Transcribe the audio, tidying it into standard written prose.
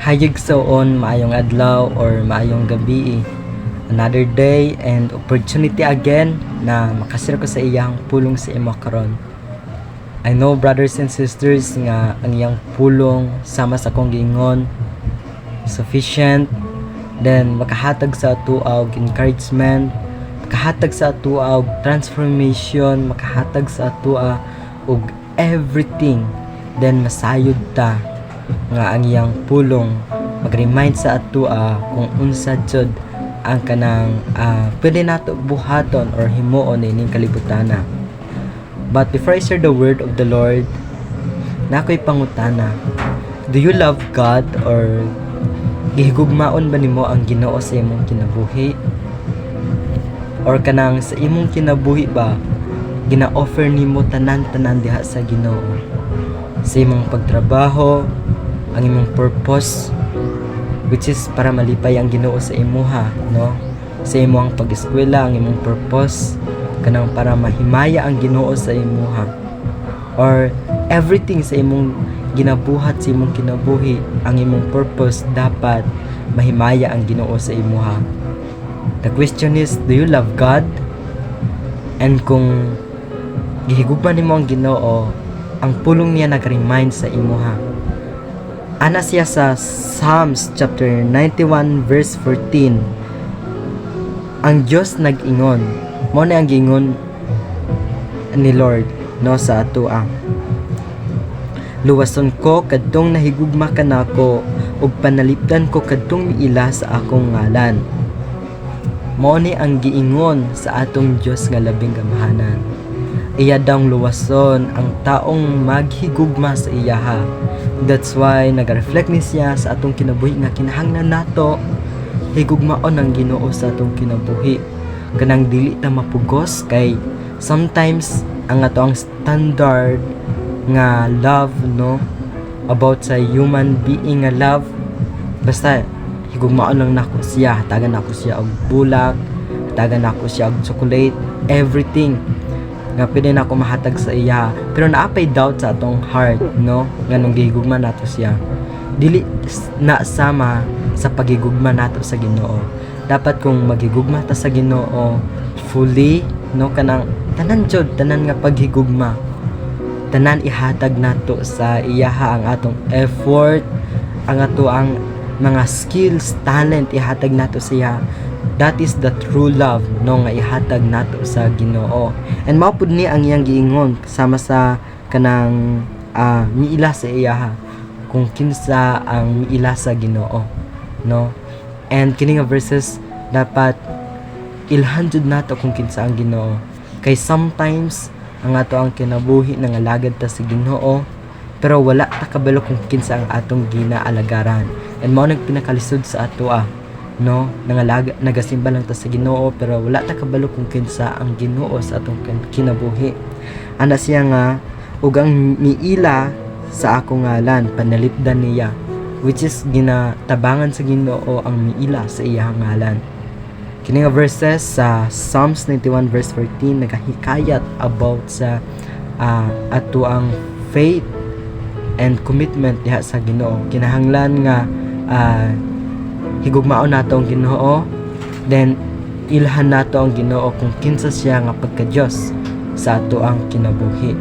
Hayigsoon maayong adlaw or maayong gabi. Another day and opportunity again na makasira ko sa iyang pulong sa imo karon. I know brothers and sisters nga ang iyang pulong sama sa akong giingon sufficient, then makahatag sa ato og encouragement, makahatag sa ato og transformation, makahatag sa ato og everything, then masayod ta nga ang iyang pulong mag-remind sa ato kung unsa jud ang kanang pwede nato buhaton or himuon ining kalibutana. But before I share the word of the Lord, nakoy pangutana. Do you love God or gihigugmaon ba nimo ang Ginoo sa imong kinabuhi? Or kanang sa imong kinabuhi ba gina-offer nimo tanan-tanan diha sa Ginoo? Sa imong pagtrabaho, ang imong purpose, which is para malipay ang Ginoo sa imuha, no? Sa imong pag-eskwela, ang imong purpose kanang para mahimaya ang Ginoo sa imuha, or everything sa imong ginabuhat sa imong kinabuhi, ang imong purpose dapat mahimaya ang Ginoo sa imuha. The question is, do you love God? And kung gihigugman nimo ang Ginoo, ang pulong niya nag-remind sa imuha. Ana siya sa Psalms chapter 91 verse 14. Ang Dios nag-ingon, mo na ang gingon ni Lord no sa ato luwason ko kadtong nahigugma kanako ug panalipdan ko kadtong miila sa akong ngalan. Mo ni ang giingon sa atong Dios nga labing gamahanan. Iya daw luwason ang taong maghigugma sa iyaha. That's why nag-reflect ni siya sa atong kinabuhi nga kinahanglan nato higugmaon ang Ginoo sa atong kinabuhi. Kanang dili ta mapugos kay sometimes ang ato ang standard nga love, no, about sa human being nga love, basta higugmaon lang nako siya, hatagan nako siya og bulak, hatagan nako siya og chocolate, everything nga pwede na ako mahatag sa iya, pero naapay doubt sa atong heart, no, nga nung gihigugma nato siya dili na sama sa pagigugma nato sa Ginoo. Dapat kung magigugma ta sa Ginoo fully, no, kanang tanan nga paghigugma, tanan ihatag nato sa iyaha ang atong effort, ang ato ang mga skills, talent ihatag nato sa iya. That is the true love, no, nga ihatag nato sa Ginoo. And maupod ni ang iyang giingon sama sa kanang miila sa iyaha, kung kinsa ang miila sa Ginoo, no. And kini nga verses dapat ilhan jud nato kung kinsa ang Ginoo, kay sometimes ang ato ang kinabuhi nangalagad ta sa Ginoo pero wala ta kabalo kung kinsa ang atong ginaalagaran. And mao nagpinakalisod sa ato no, nagasimba lang ta sa Ginoo pero wala ta kabalo kung kinsa ang Ginoo sa atong kinabuhi. Ana siya nga ug ang miila sa akong ngalan panalipdan niya, which is ginatabangan sa Ginoo ang miila sa iyang ngalan. Kini nga verses sa Psalms 91 verse 14 nagahikayat about sa ato ang faith and commitment diha sa Ginoo. Kinahanglan nga higugmaon nato ang Ginoo, then ilhan nato ang Ginoo kung kinsa siya nga pagka-Dios sa ato ang kinabuhi.